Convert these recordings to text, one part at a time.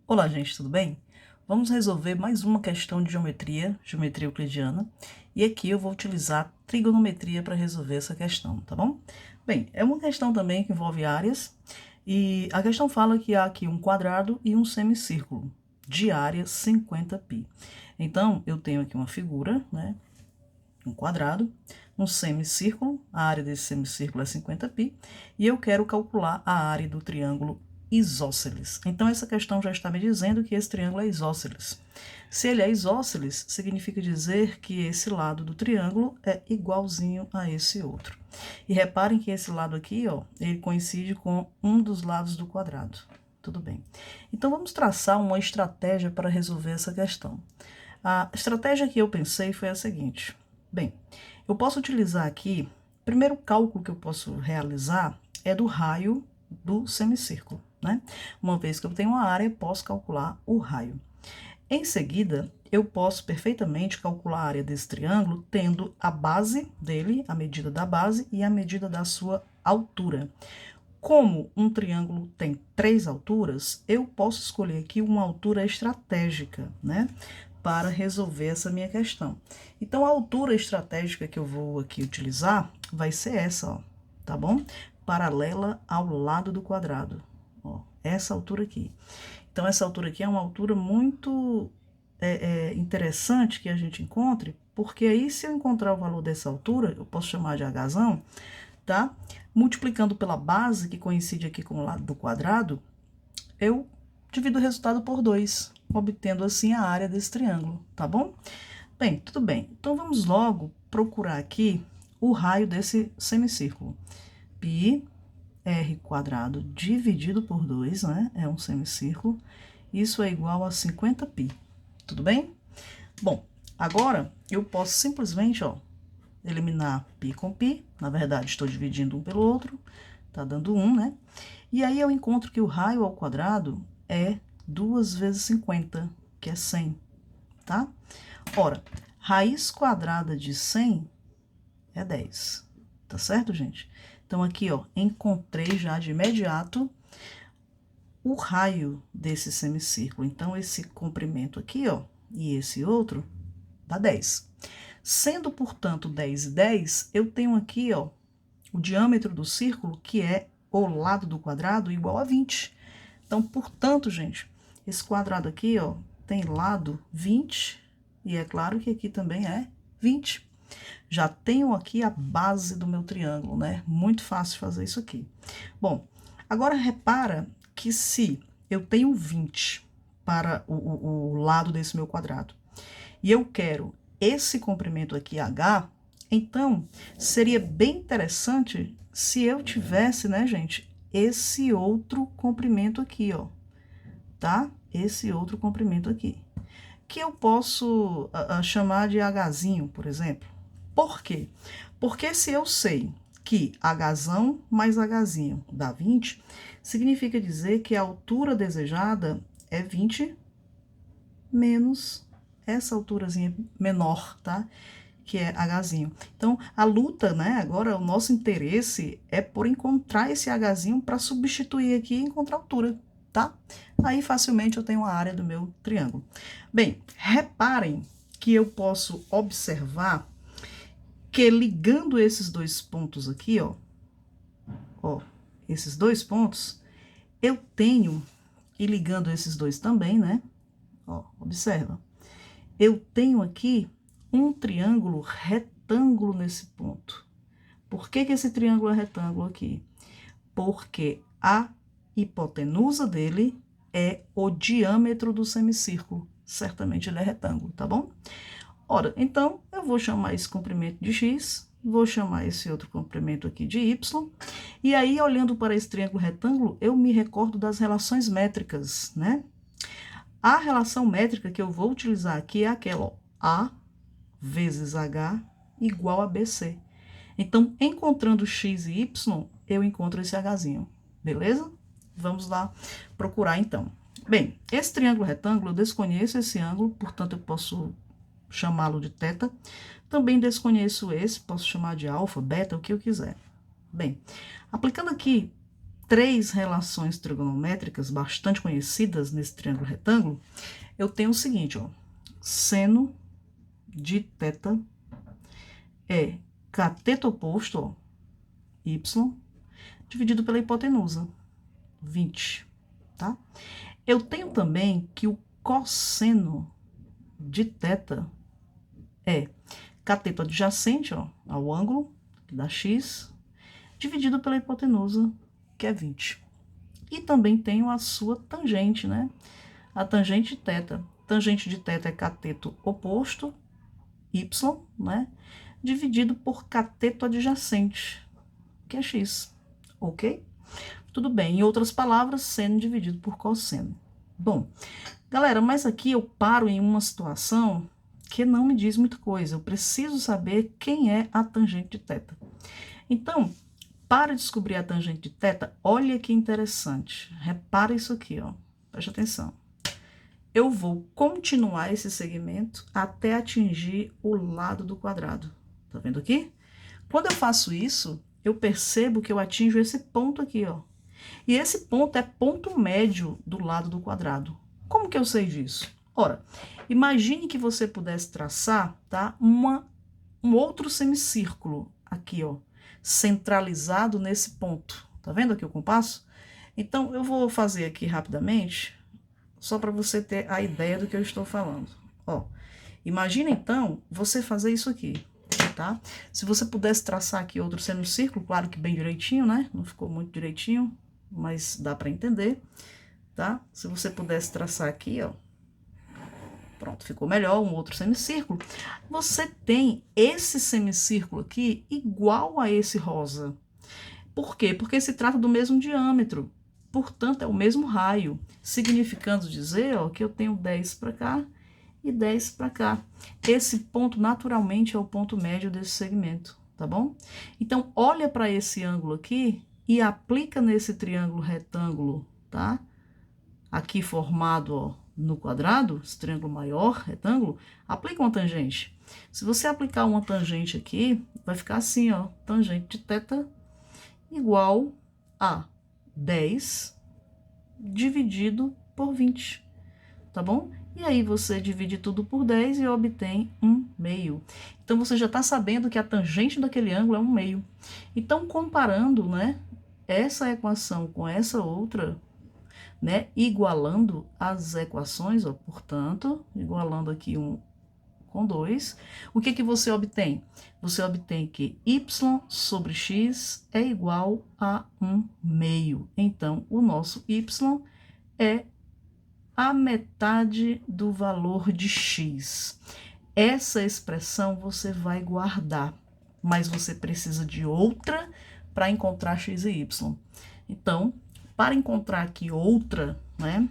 Olá, gente, tudo bem? Vamos resolver mais uma questão de geometria euclidiana, e aqui eu vou utilizar trigonometria para resolver essa questão, tá bom? Bem, é uma questão também que envolve áreas, e a questão fala que há aqui um quadrado e um semicírculo, de área 50π. Então, eu tenho aqui uma figura, né? Um quadrado, um semicírculo, a área desse semicírculo é 50π, e eu quero calcular a área do triângulo isósceles. Então, essa questão já está me dizendo que esse triângulo é isósceles. Se ele é isósceles, significa dizer que esse lado do triângulo é igualzinho a esse outro. E reparem que esse lado aqui, ó, ele coincide com um dos lados do quadrado. Tudo bem. Então, vamos traçar uma estratégia para resolver essa questão. A estratégia que eu pensei foi a seguinte. Bem, eu posso utilizar aqui, o primeiro cálculo que eu posso realizar é do raio do semicírculo, né? Uma vez que eu tenho uma área, eu posso calcular o raio. Em seguida, eu posso perfeitamente calcular a área desse triângulo tendo a base dele, a medida da base e a medida da sua altura. Como um triângulo tem 3 alturas, eu posso escolher aqui uma altura estratégica, né? Para resolver essa minha questão. Então, a altura estratégica que eu vou aqui utilizar vai ser essa, ó, tá bom? Paralela ao lado do quadrado, ó, essa altura aqui. Então, essa altura aqui é uma altura muito interessante que a gente encontre, porque aí, se eu encontrar o valor dessa altura, eu posso chamar de Hzão, tá? Multiplicando pela base, que coincide aqui com o lado do quadrado, eu divido o resultado por 2, obtendo assim a área desse triângulo, tá bom? Bem, tudo bem. Então, vamos logo procurar aqui o raio desse semicírculo. Π r quadrado dividido por 2, né? É um semicírculo. Isso é igual a 50π. Tudo bem? Bom, agora eu posso simplesmente, ó, eliminar π com π. Na verdade, estou dividindo um pelo outro. Tá dando 1, né? E aí eu encontro que o raio ao quadrado é 2 vezes 50, que é 100, tá? Ora, raiz quadrada de 100 é 10, tá certo, gente? Então, aqui, ó, encontrei já de imediato o raio desse semicírculo. Então, esse comprimento aqui, ó, e esse outro, dá 10. Sendo, portanto, 10 e 10, eu tenho aqui, ó, o diâmetro do círculo, que é o lado do quadrado, igual a 20. Então, portanto, gente, esse quadrado aqui, ó, tem lado 20, e é claro que aqui também é 20. Já tenho aqui a base do meu triângulo, né? Muito fácil fazer isso aqui. Bom, agora repara que se eu tenho 20 para o lado desse meu quadrado, e eu quero esse comprimento aqui, H, então seria bem interessante se eu tivesse, né, gente, esse outro comprimento aqui, ó, tá? Esse outro comprimento aqui, que eu posso chamar de Hzinho, por exemplo. Por quê? Porque se eu sei que Hzão mais Hzinho dá 20, significa dizer que a altura desejada é 20 menos essa alturazinha menor, tá? Que é Hzinho. Então, a luta, né, agora o nosso interesse é por encontrar esse Hzinho para substituir aqui e encontrar a altura, tá? Aí, facilmente, eu tenho a área do meu triângulo. Bem, reparem que eu posso observar que ligando esses dois pontos aqui, ó, esses dois pontos, eu tenho, e ligando esses dois também, né, ó, observa, eu tenho aqui um triângulo retângulo nesse ponto. Por que esse triângulo é retângulo aqui? Porque a hipotenusa dele é o diâmetro do semicírculo. Certamente ele é retângulo, tá bom? Ora, então, eu vou chamar esse comprimento de x, vou chamar esse outro comprimento aqui de y, e aí, olhando para esse triângulo retângulo, eu me recordo das relações métricas, né? A relação métrica que eu vou utilizar aqui é aquela, ó, A vezes H igual a BC. Então, encontrando x e y, eu encontro esse Hzinho, beleza? Vamos lá procurar, então. Bem, esse triângulo retângulo, eu desconheço esse ângulo, portanto, eu posso chamá-lo de θ. Também desconheço esse, posso chamar de alfa, beta, o que eu quiser. Bem, aplicando aqui três relações trigonométricas bastante conhecidas nesse triângulo retângulo, eu tenho o seguinte, ó, seno de θ é cateto oposto, ó, y, dividido pela hipotenusa, 20, tá? Eu tenho também que o cosseno de θ é cateto adjacente, ó, ao ângulo, que dá x, dividido pela hipotenusa, que é 20. E também tenho a sua tangente, né? A tangente de θ. Tangente de θ é cateto oposto, y, né? Dividido por cateto adjacente, que é x, ok? Tudo bem, em outras palavras, seno dividido por cosseno. Bom, galera, mas aqui eu paro em uma situação que não me diz muita coisa. Eu preciso saber quem é a tangente de θ. Então, para descobrir a tangente de θ, olha que interessante. Repara isso aqui, ó. Preste atenção. Eu vou continuar esse segmento até atingir o lado do quadrado. Tá vendo aqui? Quando eu faço isso, eu percebo que eu atinjo esse ponto aqui, ó. E esse ponto é ponto médio do lado do quadrado. Como que eu sei disso? Ora, imagine que você pudesse traçar, tá, um outro semicírculo aqui, ó, centralizado nesse ponto. Tá vendo aqui o compasso? Então, eu vou fazer aqui rapidamente, só para você ter a ideia do que eu estou falando. Ó, imagina então você fazer isso aqui, tá? Se você pudesse traçar aqui outro semicírculo, claro que bem direitinho, né? Não ficou muito direitinho, mas dá para entender, tá? Se você pudesse traçar aqui, ó, pronto, ficou melhor, um outro semicírculo. Você tem esse semicírculo aqui igual a esse rosa. Por quê? Porque se trata do mesmo diâmetro, portanto, é o mesmo raio, significando dizer, ó, que eu tenho 10 para cá e 10 para cá. Esse ponto, naturalmente, é o ponto médio desse segmento, tá bom? Então, olha para esse ângulo aqui e aplica nesse triângulo retângulo, tá? Aqui formado, ó, no quadrado, esse triângulo maior, retângulo, aplica uma tangente. Se você aplicar uma tangente aqui, vai ficar assim, ó, tangente de θ igual a 10 dividido por 20, tá bom? E aí você divide tudo por 10 e obtém 1/2. Então, você já está sabendo que a tangente daquele ângulo é 1/2. Então, comparando, né, essa equação com essa outra, né, igualando as equações, ó, portanto, igualando aqui 1 com 2, o que que você obtém? Você obtém que y sobre x é igual a 1/2. Então, o nosso y é a metade do valor de x. Essa expressão você vai guardar, mas você precisa de outra para encontrar x e y. Então, para encontrar aqui outra, né,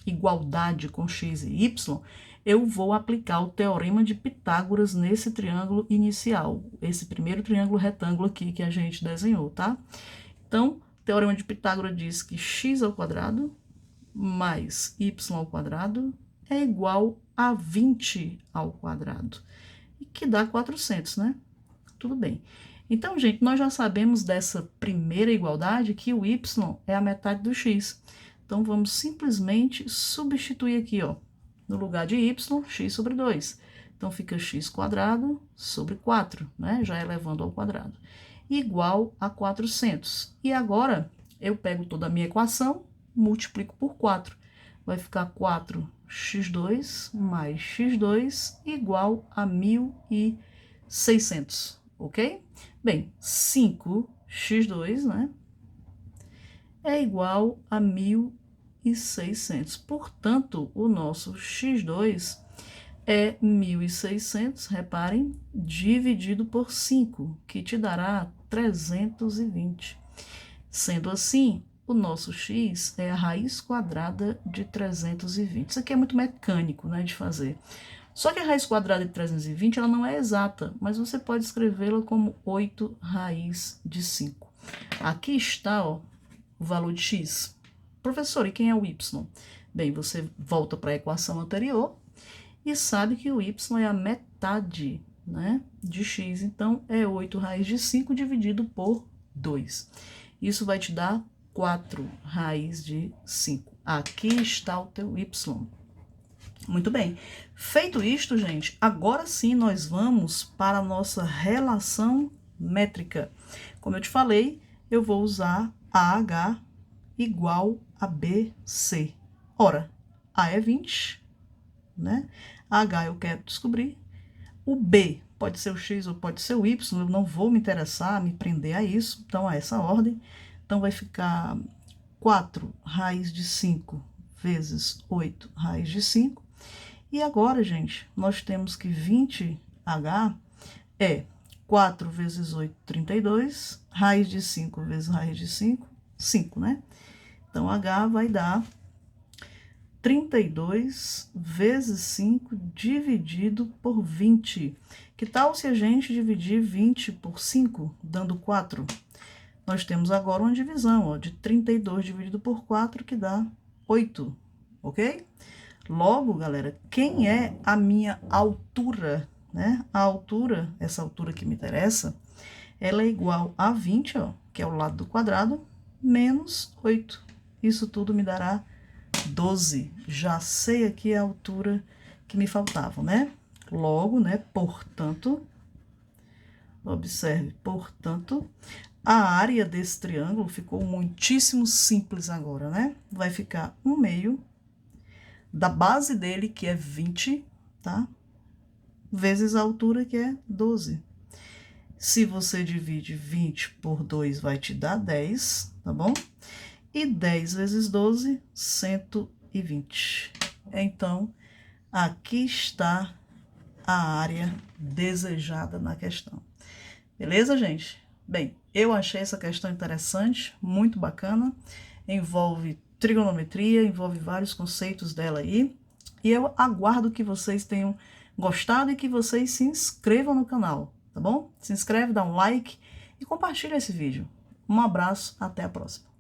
igualdade com x e y, eu vou aplicar o teorema de Pitágoras nesse triângulo inicial, esse primeiro triângulo retângulo aqui que a gente desenhou, tá? Então, o teorema de Pitágoras diz que x ao quadrado mais y ao quadrado é igual a 20 ao quadrado, que dá 400, né? Tudo bem. Então, gente, nós já sabemos dessa primeira igualdade que o y é a metade do x. Então, vamos simplesmente substituir aqui, ó, no lugar de y, x sobre 2. Então, fica x quadrado sobre 4, né? Já elevando ao quadrado. Igual a 400. E agora, eu pego toda a minha equação, multiplico por 4. Vai ficar 4x2 mais x2 igual a 1.600, ok? Bem, 5x2, né, é igual a 1.600. Portanto, o nosso x2 é 1.600, reparem, dividido por 5, que te dará 320. Sendo assim, o nosso x é a raiz quadrada de 320. Isso aqui é muito mecânico, né, de fazer. Só que a raiz quadrada de 320, ela não é exata, mas você pode escrevê-la como 8 raiz de 5. Aqui está, ó, o valor de x. Professor, e quem é o y? Bem, você volta para a equação anterior e sabe que o y é a metade, né, de x. Então, é 8 raiz de 5 dividido por 2. Isso vai te dar 4 raiz de 5. Aqui está o teu y. Muito bem. Feito isto, gente, agora sim nós vamos para a nossa relação métrica. Como eu te falei, eu vou usar AH igual a BC. Ora, A é 20, né? H eu quero descobrir. O B pode ser o X ou pode ser o Y, eu não vou me interessar, me prender a isso, então a essa ordem. Então vai ficar 4 raiz de 5 vezes 8 raiz de 5. E agora, gente, nós temos que 20H é 4 vezes 8, 32, raiz de 5 vezes raiz de 5, 5, né? Então, H vai dar 32 vezes 5 dividido por 20. Que tal se a gente dividir 20 por 5, dando 4? Nós temos agora uma divisão, ó, de 32 dividido por 4, que dá 8, ok? Logo, galera, quem é a minha altura, né? A altura, essa altura que me interessa, ela é igual a 20, ó, que é o lado do quadrado, menos 8. Isso tudo me dará 12. Já sei aqui a altura que me faltava, né? Logo, né, portanto, observe, portanto, a área desse triângulo ficou muitíssimo simples agora, né? Vai ficar 1/2 da base dele, que é 20, tá? Vezes a altura, que é 12. Se você divide 20 por 2, vai te dar 10, tá bom? E 10 vezes 12, 120. Então, aqui está a área desejada na questão. Beleza, gente? Bem, eu achei essa questão interessante, muito bacana. Envolve trigonometria, envolve vários conceitos dela aí. E eu aguardo que vocês tenham gostado e que vocês se inscrevam no canal, tá bom? Se inscreve, dá um like e compartilha esse vídeo. Um abraço, até a próxima.